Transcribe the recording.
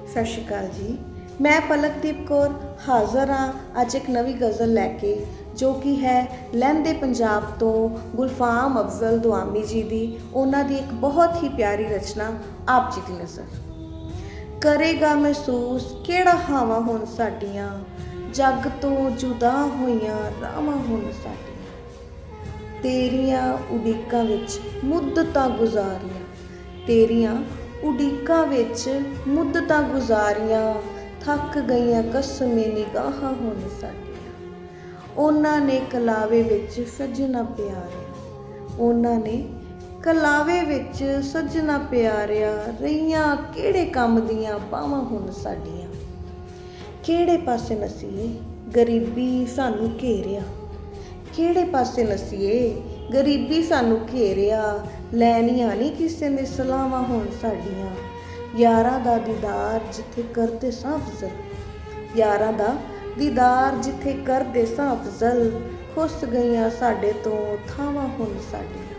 ਸਤਿ ਸ਼੍ਰੀ ਅਕਾਲ ਜੀ। ਮੈਂ ਪਲਕਦੀਪ ਕੌਰ ਹਾਜ਼ਰ ਹਾਂ ਅੱਜ ਇੱਕ ਨਵੀਂ ਗਜ਼ਲ ਲੈ ਕੇ, ਜੋ ਕਿ ਹੈ ਲਹਿੰਦੇ ਪੰਜਾਬ ਤੋਂ ਗੁਲਫਾਮ ਅਫਜ਼ਲ ਦੁਆਮੀ ਜੀ ਦੀ। ਉਹਨਾਂ ਦੀ ਇੱਕ ਬਹੁਤ ਹੀ ਪਿਆਰੀ ਰਚਨਾ ਆਪ ਜੀ ਦੀ ਨਜ਼ਰ। ਕਰੇਗਾ ਮਹਿਸੂਸ ਕਿਹੜਾ ਹਾਵਾਂ ਹੁਣ ਸਾਡੀਆਂ, ਜੱਗ ਤੋਂ ਜੁਦਾ ਹੋਈਆਂ ਰਾਵਾਂ ਹੁਣ ਸਾਡੀਆਂ। ਤੇਰੀਆਂ ਉਡੀਕਾਂ ਵਿੱਚ ਮੁੱਦਤਾਂ ਗੁਜ਼ਾਰੀਆਂ, ਤੇਰੀਆਂ ਉਡੀਕਾਂ ਵਿੱਚ ਮੁੱਦਤਾਂ ਗੁਜ਼ਾਰੀਆਂ, ਥੱਕ ਗਈਆਂ ਕਸਮੇ ਨਿਗਾਹਾਂ ਹੁਣ ਸਾਡੀਆਂ। ਉਹਨਾਂ ਨੇ ਕਲਾਵੇ ਵਿੱਚ ਸੱਜਣਾ ਪਿਆਰਿਆ, ਉਹਨਾਂ ਨੇ ਕਲਾਵੇ ਵਿੱਚ ਸੱਜਣਾ ਪਿਆਰਿਆ, ਰਹੀਆਂ ਕਿਹੜੇ ਕੰਮ ਦੀਆਂ ਬਾਹਾਂ ਹੁਣ ਸਾਡੀਆਂ। ਕਿਹੜੇ ਪਾਸੇ ਨਸੀਏ ਗਰੀਬੀ ਸਾਨੂੰ ਘੇਰਿਆ, ਕਿਹੜੇ ਪਾਸੇ ਨਸੀਏ ਗਰੀਬੀ ਸਾਨੂੰ ਘੇਰਿਆ, ਲੈਣੀਆਂ ਨਹੀਂ ਕਿਸੇ ਨੇ ਸਲਾਹਾਂ ਹੁਣ ਸਾਡੀਆਂ। ਯਾਰਾਂ ਦਾ ਦੀਦਾਰ ਜਿੱਥੇ ਕਰਦੇ ਸਾਂ ਅਫਜ਼ਲ, ਯਾਰਾਂ ਦਾ ਦੀਦਾਰ ਜਿੱਥੇ ਕਰਦੇ ਸਾਂ ਅਫਜ਼ਲ, ਖੁੱਸ ਗਈਆਂ ਸਾਡੇ ਤੋਂ ਥਾਵਾਂ ਹੁਣ ਸਾਡੀਆਂ।